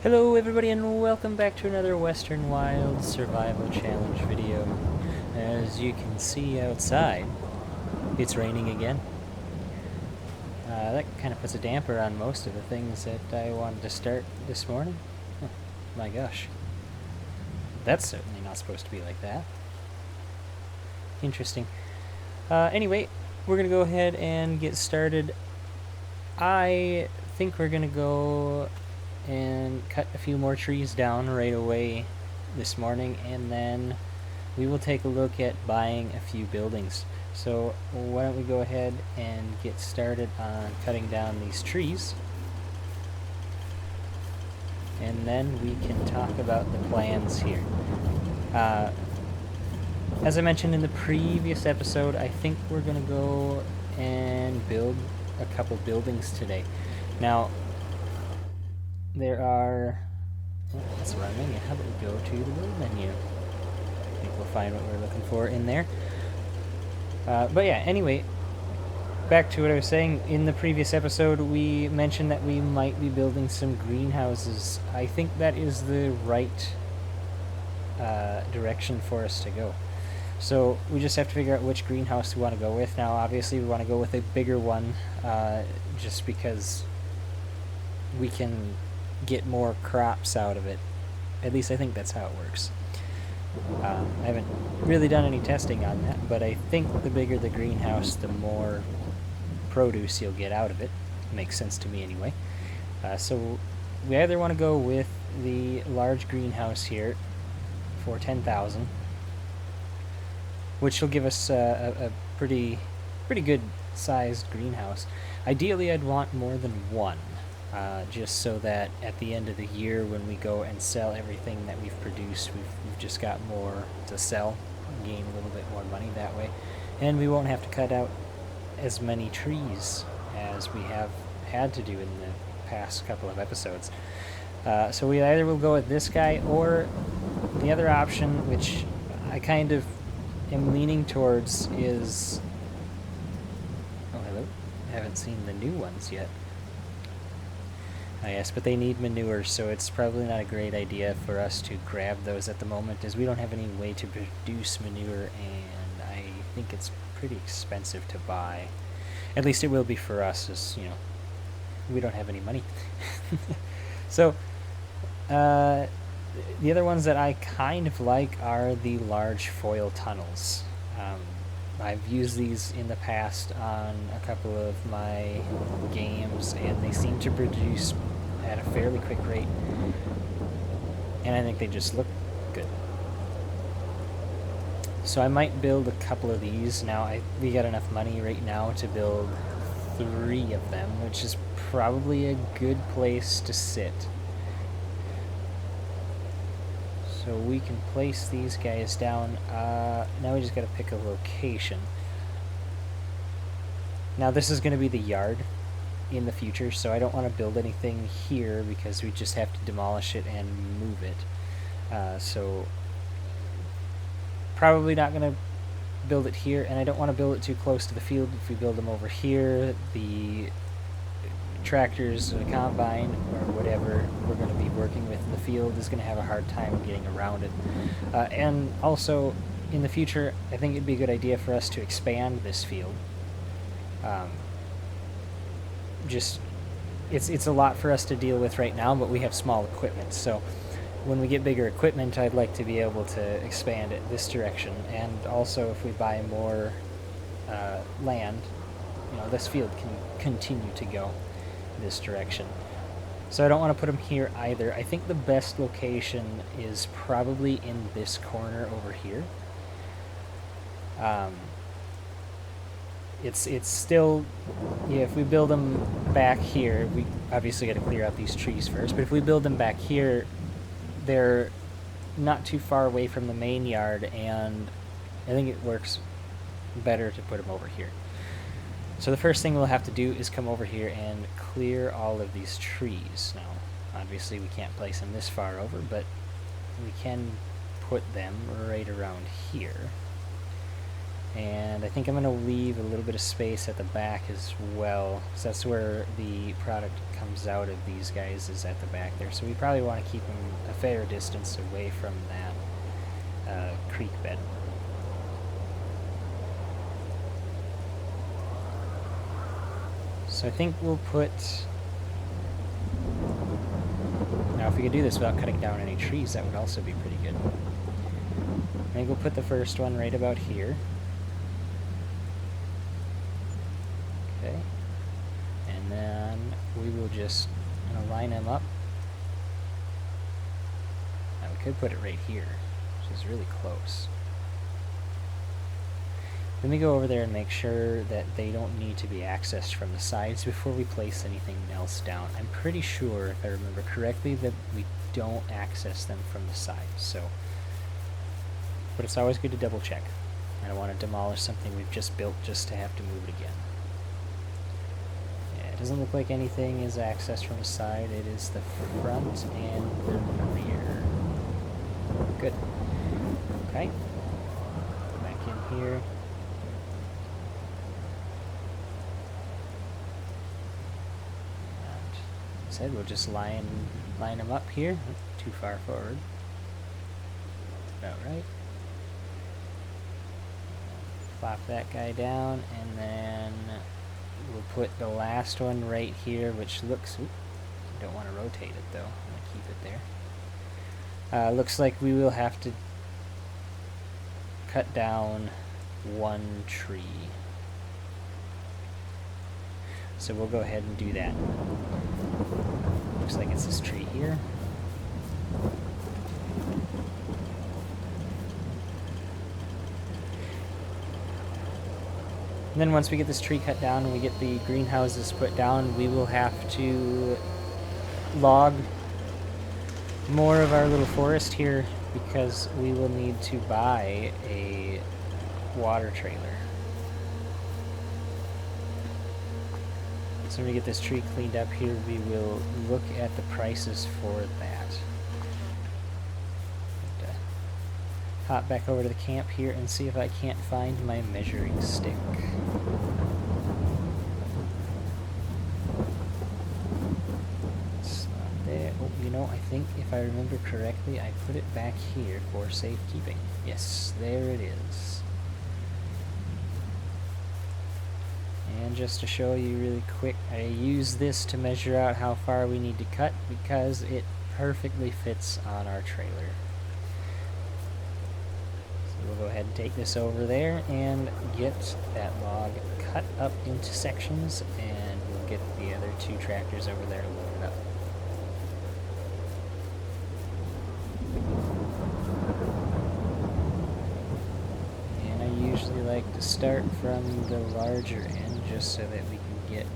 Hello everybody and welcome back to another Western Wild Survival Challenge video. As you can see outside, it's raining again. That kind of puts a damper on most of the things that I wanted to start this morning. Oh, my gosh. That's certainly not supposed to be like that. Interesting. Anyway, we're going to go ahead and get started. I think we're going to go and cut a few more trees down right away this morning, and then we will take a look at buying a few buildings. So why don't we go ahead and get started on cutting down these trees, and then we can talk about the plans here. As I mentioned in the previous episode, I think we're going to go and build a couple buildings today. Now, there are... Oh, that's the wrong menu. How about we go to the build menu? I think we'll find what we're looking for in there. But yeah, anyway, back to what I was saying. In the previous episode, we mentioned that we might be building some greenhouses. I think that is the right direction for us to go. So we just have to figure out which greenhouse we want to go with. Now, obviously, we want to go with a bigger one, just because we can get more crops out of it. At least I think that's how it works. I haven't really done any testing on that, but I think the bigger the greenhouse, the more produce you'll get out of it. Makes sense to me anyway. So we either want to go with the large greenhouse here for 10,000, which will give us a pretty good sized greenhouse. Ideally, I'd want more than one. Just so that at the end of the year, when we go and sell everything that we've produced, we've just got more to sell, gain a little bit more money that way, and we won't have to cut out as many trees as we have had to do in the past couple of episodes. So we either will go with this guy, or the other option, which I kind of am leaning towards, is... Oh, hello. I haven't seen the new ones yet. Yes, but they need manure, so it's probably not a great idea for us to grab those at the moment, as we don't have any way to produce manure, and I think it's pretty expensive to buy. At least it will be for us, as, you know, we don't have any money. So, the other ones that I kind of like are the large foil tunnels. I've used these in the past on a couple of my games, and they seem to produce at a fairly quick rate, and I think they just look good. So I might build a couple of these. Now, we got enough money right now to build 3 of them, which is probably a good place to sit. So we can place these guys down. Now we just gotta pick a location. Now this is gonna be the yard in the future, so I don't want to build anything here because we just have to demolish it and move it. So probably not gonna build it here, and I don't want to build it too close to the field. If we build them over here, the tractors or the combine or whatever we're going to be working with in the field is going to have a hard time getting around it. And also, in the future, I think it'd be a good idea for us to expand this field. It's a lot for us to deal with right now, but we have small equipment, so when we get bigger equipment, I'd like to be able to expand it this direction. And also, if we buy more land, you know, this field can continue to go this direction. So I don't want to put them here either. I think the best location is probably in this corner over here. It's still, yeah, if we build them back here, we obviously got to clear out these trees first, but if we build them back here, they're not too far away from the main yard, and I think it works better to put them over here. So the first thing we'll have to do is come over here and clear all of these trees. Now, obviously we can't place them this far over, but we can put them right around here. And I think I'm going to leave a little bit of space at the back as well, because that's where the product comes out of these guys, is at the back there. So we probably want to keep them a fair distance away from that creek bed. So I think we'll put... Now if we could do this without cutting down any trees, that would also be pretty good. I think we'll put the first one right about here. Okay. And then we will just line them up. Now we could put it right here, which is really close. Let me go over there and make sure that they don't need to be accessed from the sides before we place anything else down. I'm pretty sure, if I remember correctly, that we don't access them from the sides. So, but it's always good to double check. I don't want to demolish something we've just built just to have to move it again. Yeah, it doesn't look like anything is accessed from the side. It is the front and the rear. Good. Okay. Back in here. Said we'll just line them up here. Too far forward. About right. Plop that guy down, and then we'll put the last one right here, which looks... Oops, don't want to rotate it though. I'm going to keep it there. Looks like we will have to cut down one tree. So we'll go ahead and do that. Looks like it's this tree here. And then once we get this tree cut down and we get the greenhouses put down, we will have to log more of our little forest here, because we will need to buy a water trailer. So when we get this tree cleaned up here, we will look at the prices for that. Hop back over to the camp here and see if I can't find my measuring stick. It's not there. Oh, you know, I think if I remember correctly, I put it back here for safekeeping. Yes, there it is. And just to show you really quick, I use this to measure out how far we need to cut, because it perfectly fits on our trailer. So we'll go ahead and take this over there and get that log cut up into sections, and we'll get the other two tractors over there loaded up. And I usually like to start from the larger end, just so that we can get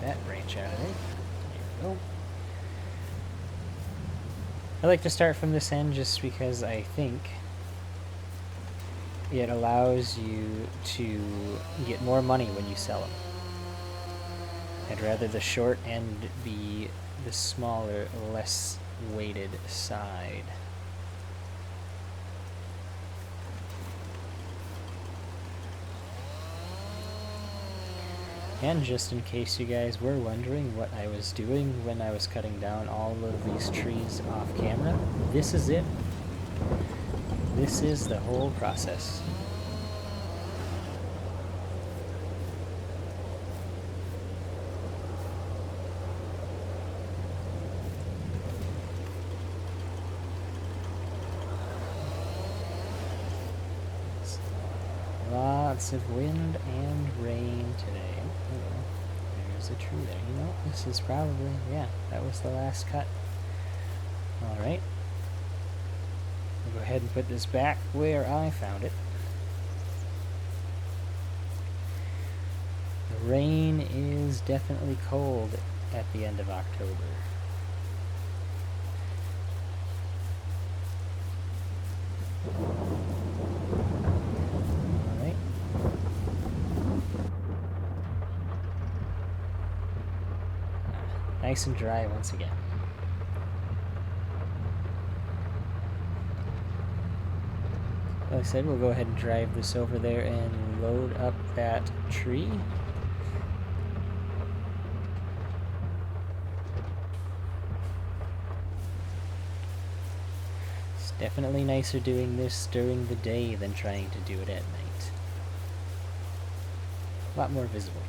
that branch out of there. There we go. I like to start from this end just because I think it allows you to get more money when you sell them. I'd rather the short end be the smaller, less weighted side. And just in case you guys were wondering what I was doing when I was cutting down all of these trees off camera, this is it. This is the whole process. Lots of wind and rain today. There's a tree there. You know, this is probably, yeah, that was the last cut. Alright. We'll go ahead and put this back where I found it. The rain is definitely cold at the end of October. Nice and dry once again. Like I said, we'll go ahead and drive this over there and load up that tree. It's definitely nicer doing this during the day than trying to do it at night. A lot more visible.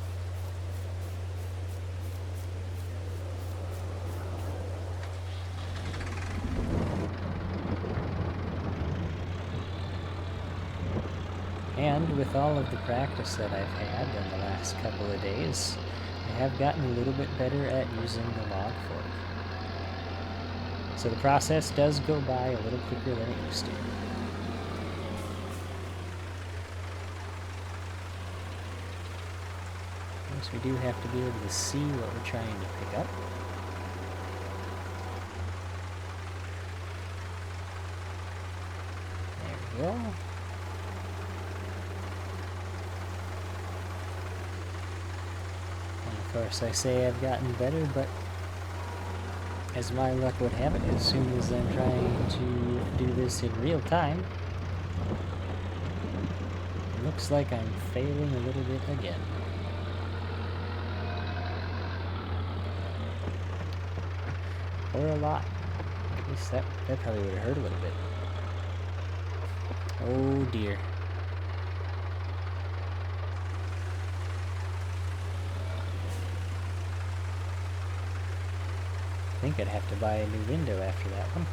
And with all of the practice that I've had in the last couple of days, I have gotten a little bit better at using the log fork. So the process does go by a little quicker than it used to. Of course, we do have to be able to see what we're trying to pick up. There we go. Of course, I say I've gotten better, but as my luck would have it, as soon as I'm trying to do this in real time, it looks like I'm failing a little bit again. Or a lot. At least that probably would have hurt a little bit. Oh dear. I think I'd have to buy a new window after that one.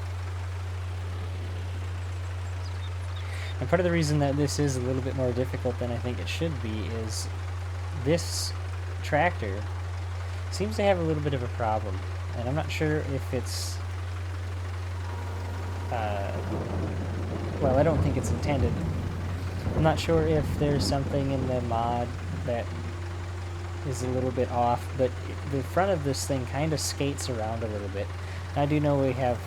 And part of the reason that this is a little bit more difficult than I think it should be is this tractor seems to have a little bit of a problem. And I'm not sure if it's... well, I don't think it's intended. I'm not sure if there's something in the mod that is a little bit off, but the front of this thing kind of skates around a little bit. I do know we have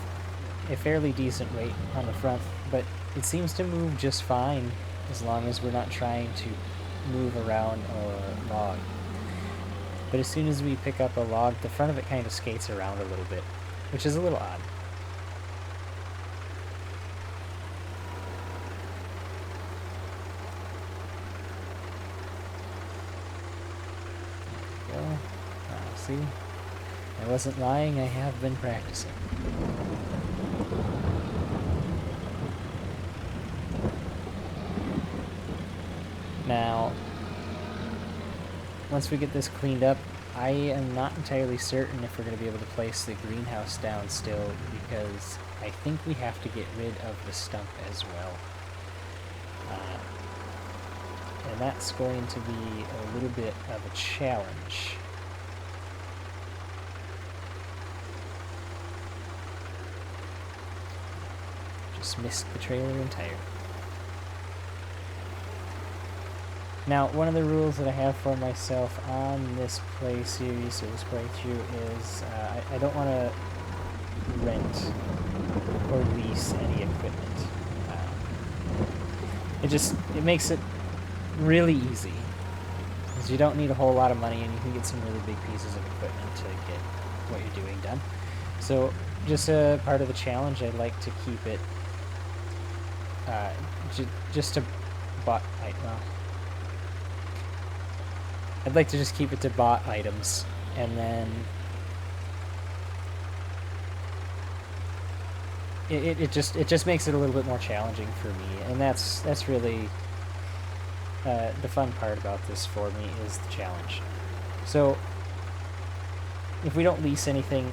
a fairly decent weight on the front, but it seems to move just fine as long as we're not trying to move around a log. But as soon as we pick up a log, the front of it kind of skates around a little bit, which is a little odd. See? I wasn't lying, I have been practicing. Now, once we get this cleaned up, I am not entirely certain if we're going to be able to place the greenhouse down still, because I think we have to get rid of the stump as well. And that's going to be a little bit of a challenge. Just missed the trailer entirely. Now, one of the rules that I have for myself on this play series, or this playthrough, is I don't want to rent or lease any equipment. It makes it really easy, because you don't need a whole lot of money and you can get some really big pieces of equipment to get what you're doing done. So, just a part of the challenge, I'd like to keep it just to bought. Well, I'd like to just keep it to bought items, and then it just makes it a little bit more challenging for me, and that's really the fun part about this for me, is the challenge. So if we don't lease anything,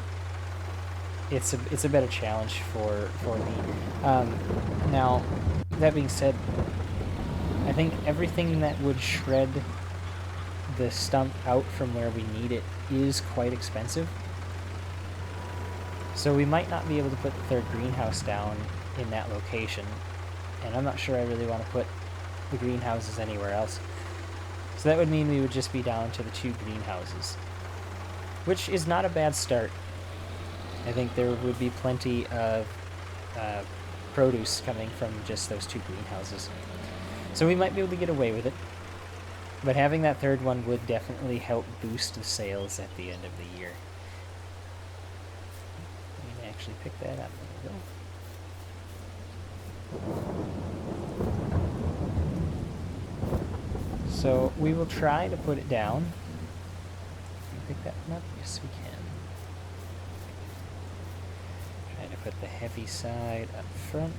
it's a better challenge for me. Now, that being said, I think everything that would shred the stump out from where we need it is quite expensive. So we might not be able to put the third greenhouse down in that location, and I'm not sure I really want to put the greenhouses anywhere else. So that would mean we would just be down to the 2 greenhouses, which is not a bad start. I think there would be plenty of produce coming from just those 2 greenhouses. So we might be able to get away with it. But having that third one would definitely help boost the sales at the end of the year. We can actually pick that up. There we go. So we will try to put it down. Can we pick that one up? Yes, we can. Trying to put the heavy side up front.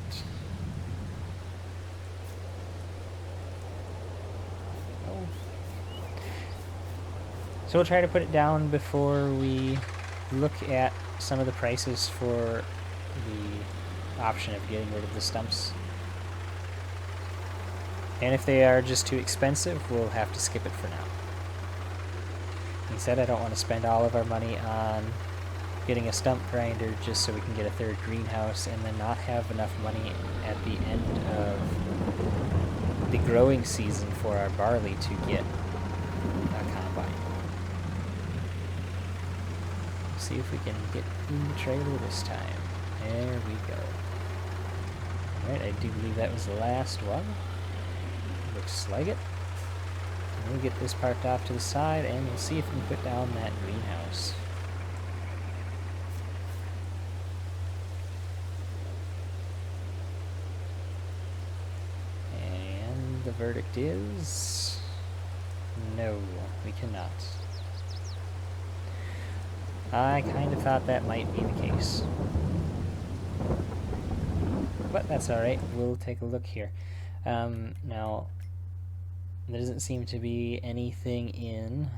Oh. So we'll try to put it down before we look at some of the prices for the option of getting rid of the stumps. And if they are just too expensive, we'll have to skip it for now. He said I don't want to spend all of our money on getting a stump grinder just so we can get a third greenhouse and then not have enough money at the end of the growing season for our barley to get a combine. See if we can get in the trailer this time. There we go. Alright, I do believe that was the last one. Looks like it. And we'll get this parked off to the side and we'll see if we can put down that greenhouse. And the verdict is no, we cannot. I kind of thought that might be the case. But that's alright, we'll take a look here. Now, there doesn't seem to be anything in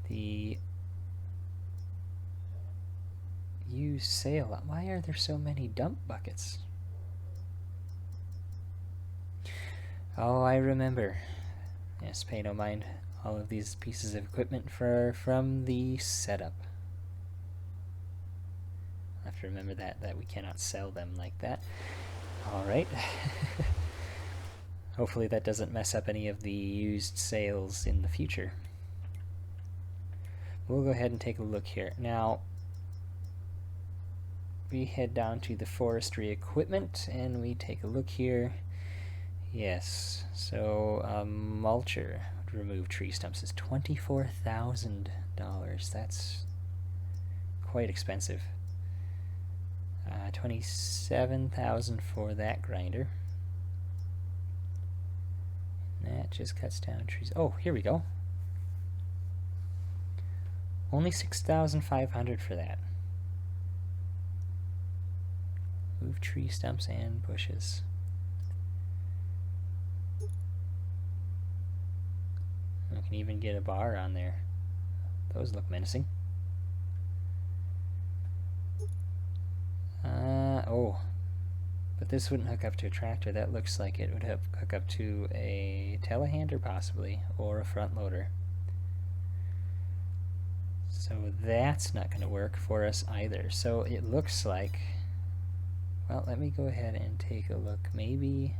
the used sale lot. Why are there so many dump buckets? Oh, I remember. Yes, pay no mind. All of these pieces of equipment from the setup. I have to remember that we cannot sell them like that. Alright. Hopefully that doesn't mess up any of the used sales in the future. We'll go ahead and take a look here. Now, we head down to the forestry equipment and we take a look here. Yes, so mulcher to remove tree stumps is $24,000. That's quite expensive. $27,000 for that grinder. And that just cuts down trees. Oh, here we go. Only $6,500 for that. Move tree stumps and bushes. We can even get a bar on there. Those look menacing. Oh, but this wouldn't hook up to a tractor. That looks like it would hook up to a telehandler possibly, or a front loader. So that's not going to work for us either. So it looks like, well, let me go ahead and take a look. Maybe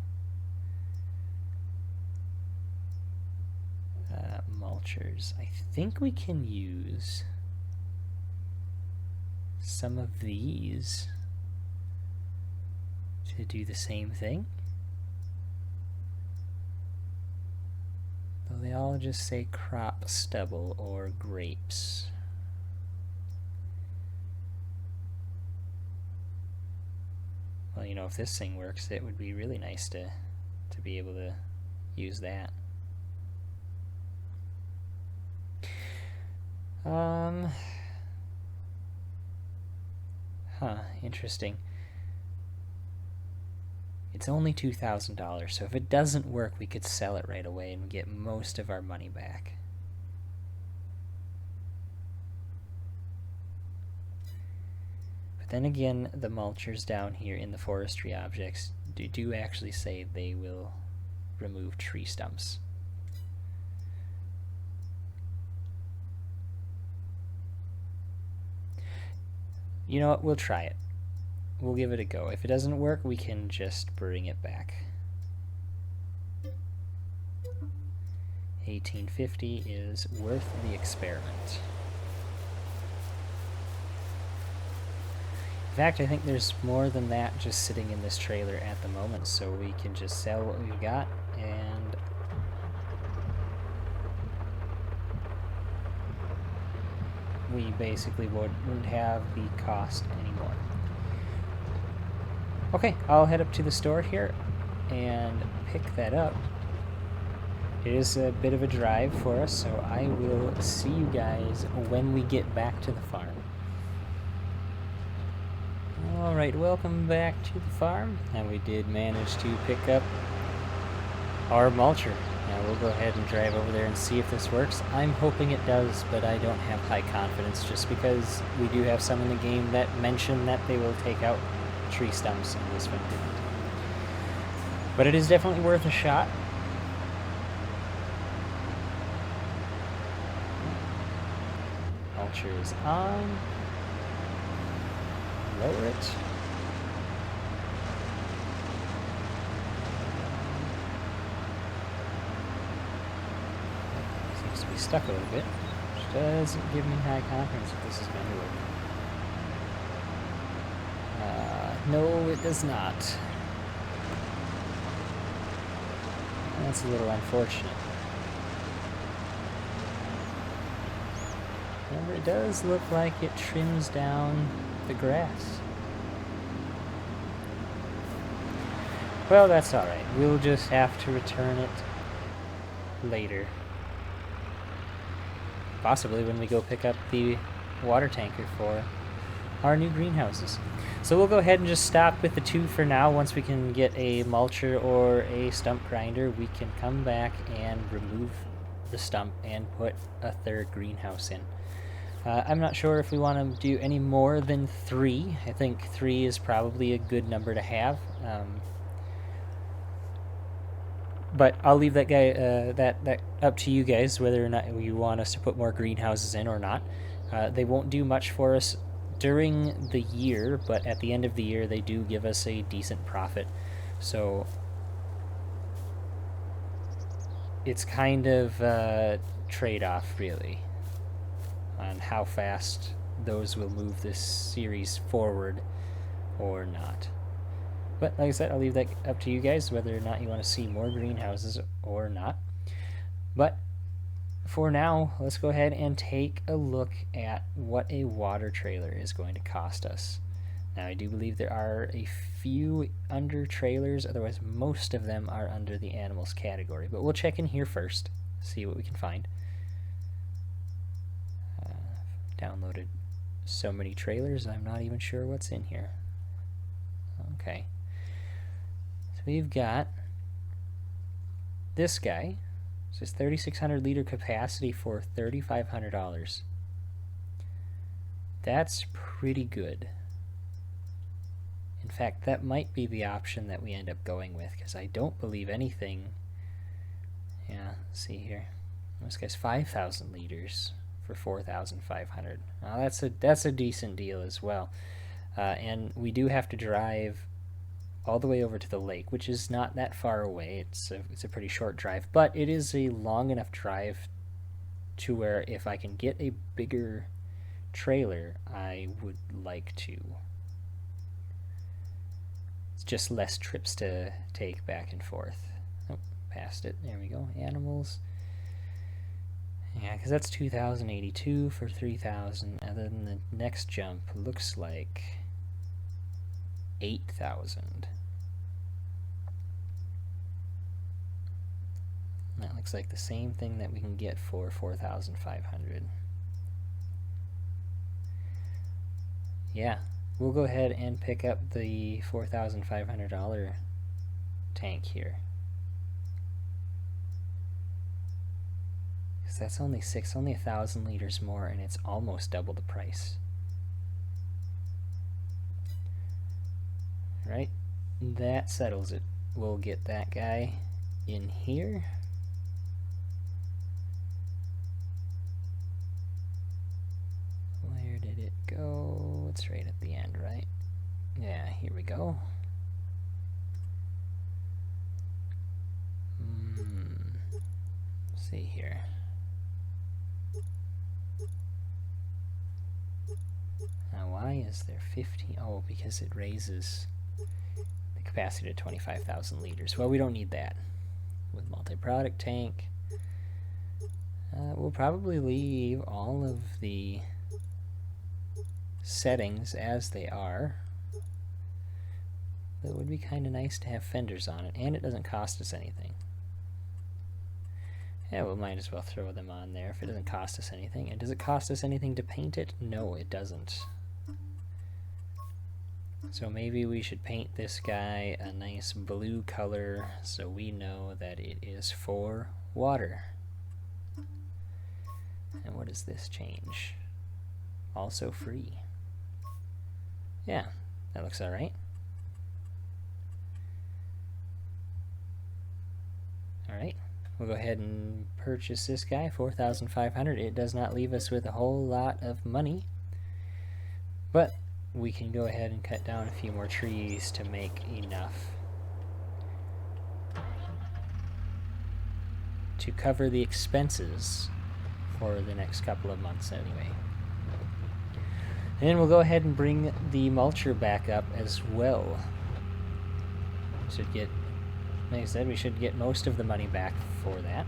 mulchers. I think we can use some of these to do the same thing. Though they all just say crop stubble or grapes. Well, you know, if this thing works, it would be really nice to be able to use that. Interesting. It's only $2,000, so if it doesn't work, we could sell it right away and get most of our money back. But then again, the mulchers down here in the forestry objects do actually say they will remove tree stumps. You know what, we'll try it. We'll give it a go. If it doesn't work, we can just bring it back. 1850 is worth the experiment. In fact, I think there's more than that just sitting in this trailer at the moment, so we can just sell what we've got and we basically wouldn't have the cost anymore. Okay, I'll head up to the store here and pick that up. It is a bit of a drive for us, so I will see you guys when we get back to the farm. Alright, welcome back to the farm, and we did manage to pick up our mulcher. Now we'll go ahead and drive over there and see if this works. I'm hoping it does, but I don't have high confidence just because we do have some in the game that mention that they will take out tree stumps, and this one didn't. But it is definitely worth a shot. Mulcher is on. Lower it. Seems to be stuck a little bit, which doesn't give me high confidence that this is going to work. No, it does not. That's a little unfortunate. However, it does look like it trims down the grass. Well, that's alright. We'll just have to return it later. Possibly when we go pick up the water tanker for our new greenhouses. So we'll go ahead and just stop with the two for now. Once we can get a mulcher or a stump grinder, we can come back and remove the stump and put a third greenhouse in. I'm not sure if we want to do any more than 3. I think 3 is probably a good number to have. But I'll leave that guy that up to you guys, whether or not you want us to put more greenhouses in or not. They won't do much for us during the year, but at the end of the year they do give us a decent profit. So it's kind of a trade-off, really, on how fast those will move this series forward or not. But like I said, I'll leave that up to you guys, whether or not you want to see more greenhouses or not. But for now, let's go ahead and take a look at what a water trailer is going to cost us. Now, I do believe there are a few under trailers, otherwise most of them are under the animals category. But we'll check in here first, see what we can find. Downloaded so many trailers, I'm not even sure what's in here. Okay. So we've got this guy. It says 3,600 liter capacity for $3,500. That's pretty good. In fact, that might be the option that we end up going with, because I don't believe anything. Yeah, let's see here. This guy's 5,000 liters for 4,500. Now that's a decent deal as well. And we do have to drive all the way over to the lake, which is not that far away. It's a pretty short drive, but it is a long enough drive to where if I can get a bigger trailer, I would like to. It's just less trips to take back and forth. Oh, past it. There we go. Animals. Yeah, because that's 2,082 for 3,000, and then the next jump looks like 8,000. That looks like the same thing that we can get for 4,500. Yeah, we'll go ahead and pick up the $4,500 tank here. Because that's only 1,000 liters more, and it's almost double the price. Right, that settles it. We'll get that guy in here. Where did it go? It's right at the end, right? Yeah, here we go. Let's see here. Now, why is there 15? Oh, because it raises the capacity to 25,000 liters. Well, we don't need that. With multi-product tank, we'll probably leave all of the settings as they are. It would be kind of nice to have fenders on it, and it doesn't cost us anything. Yeah, we might as well throw them on there if it doesn't cost us anything. And does it cost us anything to paint it? No, it doesn't. So maybe we should paint this guy a nice blue color so we know that it is for water. And what does this change? Also free. Yeah, that looks alright. Alright, we'll go ahead and purchase this guy, 4,500. It does not leave us with a whole lot of money, but we can go ahead and cut down a few more trees to make enough to cover the expenses for the next couple of months anyway. And then we'll go ahead and bring the mulcher back up as well. Should get, like I said, we should get most of the money back for that.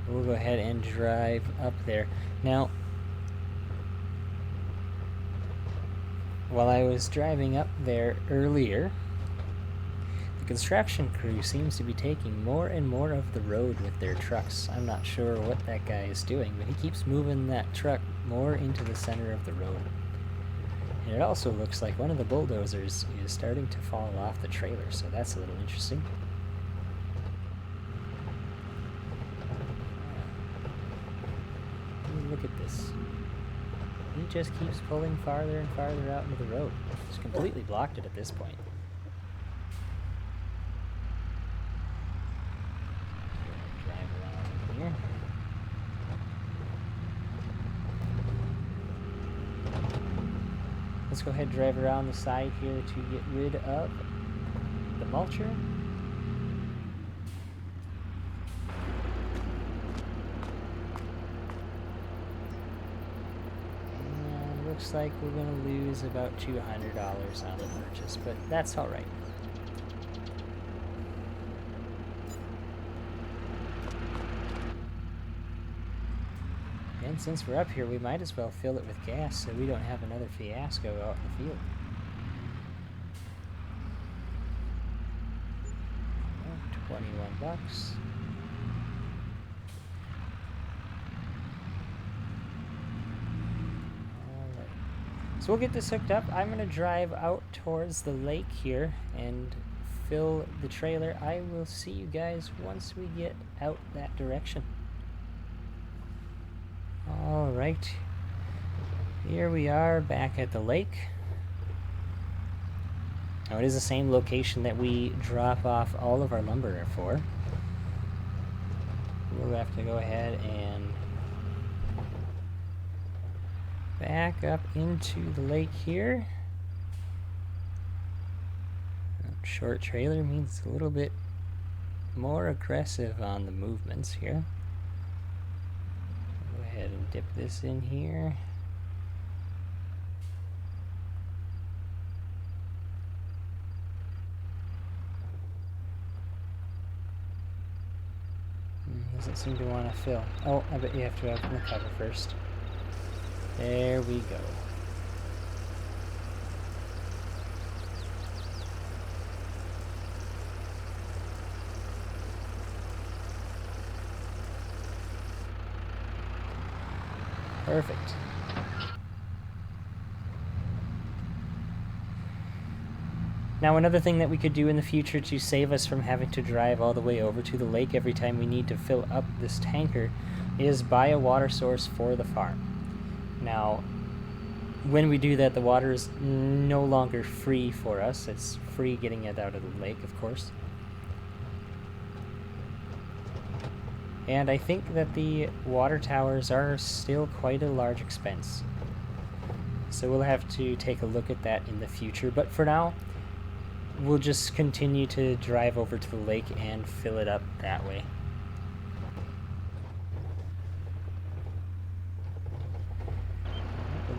We'll go ahead and drive up there. Now, while I was driving up there earlier, the construction crew seems to be taking more and more of the road with their trucks. I'm not sure what that guy is doing, but he keeps moving that truck more into the center of the road. And it also looks like one of the bulldozers is starting to fall off the trailer, so that's a little interesting. Look at this. He just keeps pulling farther and farther out into the road. It's completely blocked it at this point. Drive around here. Let's go ahead and drive around the side here to get rid of the mulcher. Looks like we're going to lose about $200 on the purchase, but that's alright. And since we're up here, we might as well fill it with gas so we don't have another fiasco out in the field. Oh, $21. So we'll get this hooked up. I'm going to drive out towards the lake here and fill the trailer. I will see you guys once we get out that direction. Alright, here we are back at the lake. Now it is the same location that we drop off all of our lumber for. We'll have to go ahead and back up into the lake here. Short trailer means a little bit more aggressive on the movements here. Go ahead and dip this in here. Doesn't seem to want to fill. Oh, I bet you have to open the cover first. There we go. Perfect. Now another thing that we could do in the future to save us from having to drive all the way over to the lake every time we need to fill up this tanker is buy a water source for the farm. Now, when we do that, the water is no longer free for us. It's free getting it out of the lake, of course. And I think that the water towers are still quite a large expense. So we'll have to take a look at that in the future. But for now, we'll just continue to drive over to the lake and fill it up that way.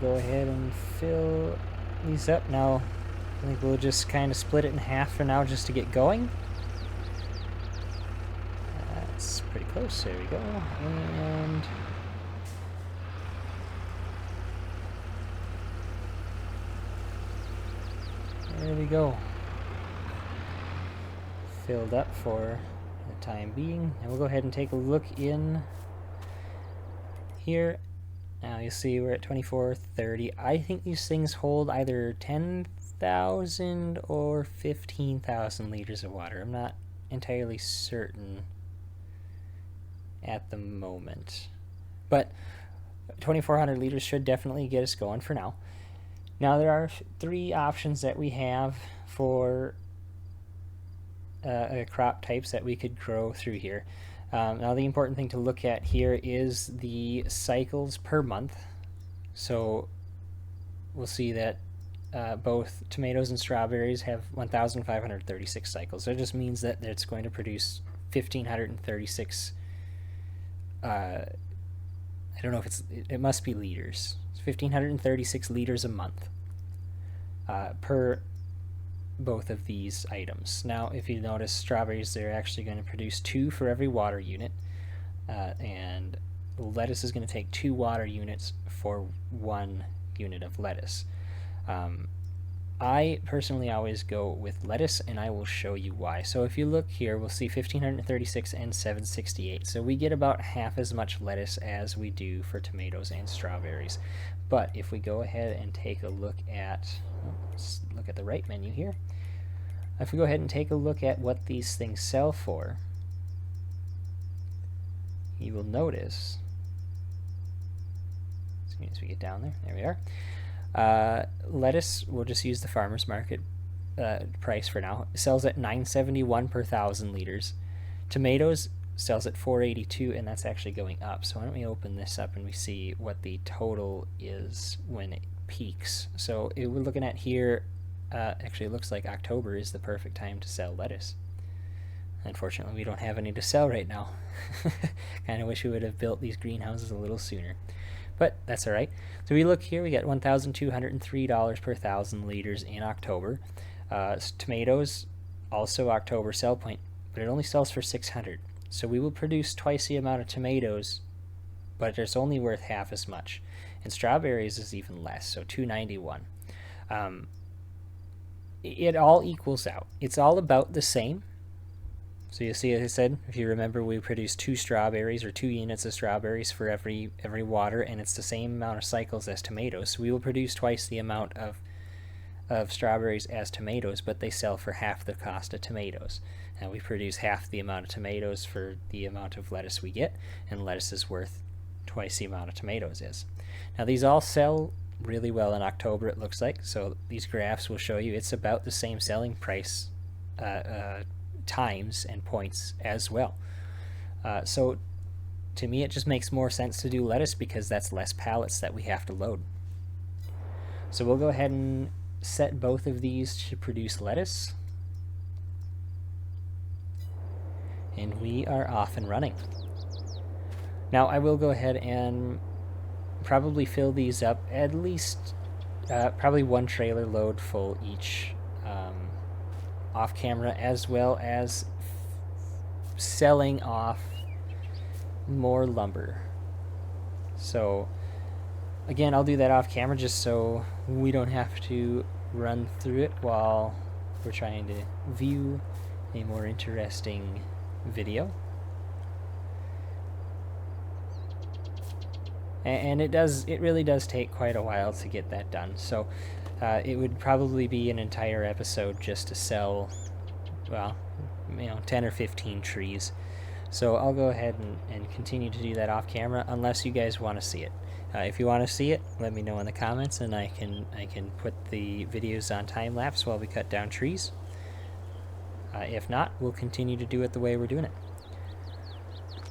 We'll go ahead and fill these up. Now, I think we'll just kind of split it in half for now just to get going. That's pretty close. There we go. And there we go. Filled up for the time being. And we'll go ahead and take a look in here. Now you see we're at 2430. I think these things hold either 10,000 or 15,000 liters of water. I'm not entirely certain at the moment, but 2,400 liters should definitely get us going for now. Now there are 3 options that we have for crop types that we could grow through here. Now the important thing to look at here is the cycles per month. So we'll see that both tomatoes and strawberries have 1,536 cycles. So it just means that it's going to produce 1,536 I don't know if it must be liters. It's 1,536 liters a month per both of these items. Now, if you notice, strawberries, they're actually going to produce 2 for every water unit, and lettuce is going to take 2 water units for 1 unit of lettuce. I personally always go with lettuce, and I will show you why. So if you look here, we'll see 1,536 and 768. So we get about half as much lettuce as we do for tomatoes and strawberries. But if we go ahead and take a look at, let's look at the right menu here. If we go ahead and take a look at what these things sell for, you will notice, as soon as we get down there we are. Lettuce, we'll just use the farmer's market price for now. It sells at $9.71 per 1,000 liters. Tomatoes sells at $4.82, and that's actually going up. So why don't we open this up and we see what the total is when it peaks. So we're looking at here, actually it looks like October is the perfect time to sell lettuce. Unfortunately, we don't have any to sell right now. Kind of wish we would have built these greenhouses a little sooner. But that's all right. So we look here, we got $1,203 per 1,000 liters in October. Tomatoes, also October sell point, but it only sells for $600. So we will produce twice the amount of tomatoes, but it's only worth half as much. And strawberries is even less, so $291. It all equals out. It's all about the same. So you see, as I said, if you remember, we produce 2 strawberries or 2 units of strawberries for every water, and it's the same amount of cycles as tomatoes. So we will produce twice the amount of strawberries as tomatoes, but they sell for half the cost of tomatoes. And we produce half the amount of tomatoes for the amount of lettuce we get, and lettuce is worth twice the amount of tomatoes is. Now these all sell really well in October, it looks like. So these graphs will show you it's about the same selling price times and points as well. So to me it just makes more sense to do lettuce because that's less pallets that we have to load. So we'll go ahead and set both of these to produce lettuce, and we are off and running. Now I will go ahead and probably fill these up at least probably 1 trailer load full each off camera, as well as selling off more lumber. So again, I'll do that off camera just so we don't have to run through it while we're trying to view a more interesting video. And it really does take quite a while to get that done. So it would probably be an entire episode just to sell, well, 10 or 15 trees. So I'll go ahead and continue to do that off camera unless you guys want to see it. If you want to see it, let me know in the comments, and I can put the videos on time lapse while we cut down trees. If not, we'll continue to do it the way we're doing it.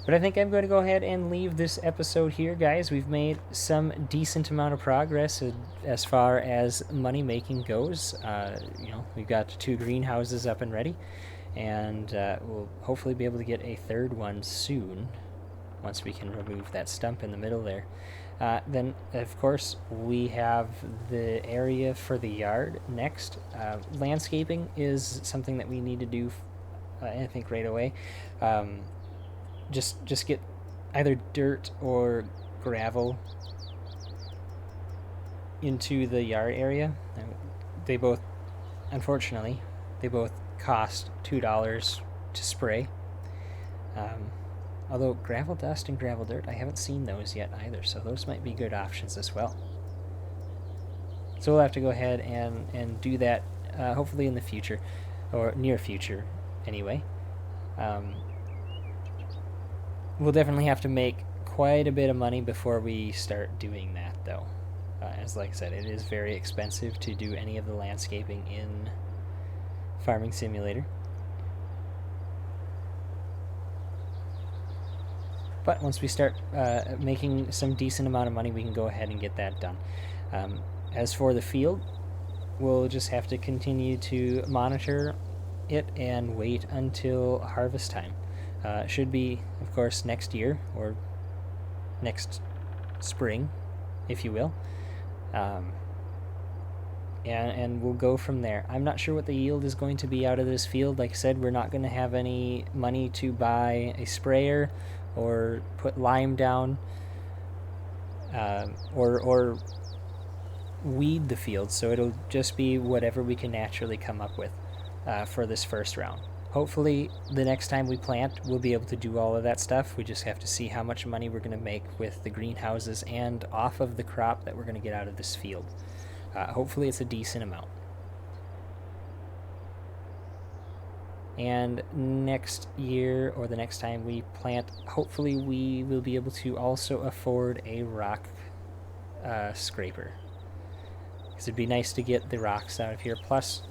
But I think I'm going to go ahead and leave this episode here, guys. We've made some decent amount of progress as far as money making goes. We've got 2 greenhouses up and ready, and we'll hopefully be able to get a 3rd one soon once we can remove that stump in the middle there. Then, of course, we have the area for the yard next. Landscaping is something that we need to do, I think, right away. Just get either dirt or gravel into the yard area. They both unfortunately, they both cost $2 to spray. Although gravel dust and gravel dirt, I haven't seen those yet either, so those might be good options as well. So we'll have to go ahead and do that hopefully in the future, or near future anyway. We'll definitely have to make quite a bit of money before we start doing that, though. As like I said, it is very expensive to do any of the landscaping in Farming Simulator. But once we start making some decent amount of money, we can go ahead and get that done. As for the field, we'll just have to continue to monitor it and wait until harvest time. It should be, of course, next year, or next spring, if you will. And we'll go from there. I'm not sure what the yield is going to be out of this field. Like I said, we're not going to have any money to buy a sprayer or put lime down, or weed the field, so it'll just be whatever we can naturally come up with for this first round. Hopefully the next time we plant, we'll be able to do all of that stuff. We just have to see how much money we're going to make with the greenhouses and off of the crop that we're going to get out of this field. Hopefully it's a decent amount. And next year, or the next time we plant, hopefully we will be able to also afford a rock scraper, because it'd be nice to get the rocks out of here. Plus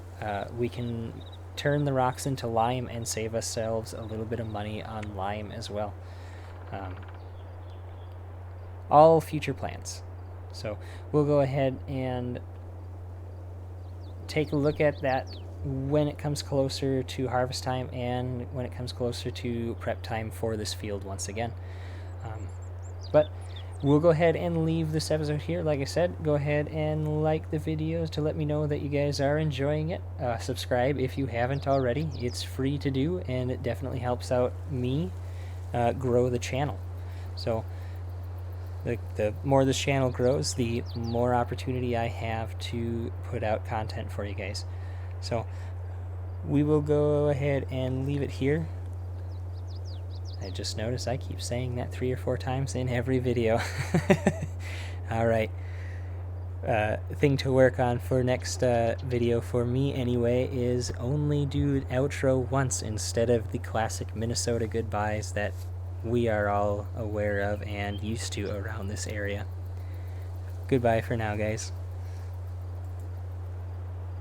we can turn the rocks into lime and save ourselves a little bit of money on lime as well. All future plans. So we'll go ahead and take a look at that when it comes closer to harvest time and when it comes closer to prep time for this field once again. But we'll go ahead and leave this episode here. Like I said, go ahead and like the videos to let me know that you guys are enjoying it. Subscribe if you haven't already. It's free to do, and it definitely helps out me grow the channel. So the more this channel grows, the more opportunity I have to put out content for you guys. So we will go ahead and leave it here. I just noticed I keep saying that 3 or 4 times in every video. Alright. Thing to work on for next video for me anyway is only do outro once instead of the classic Minnesota goodbyes that we are all aware of and used to around this area. Goodbye for now, guys.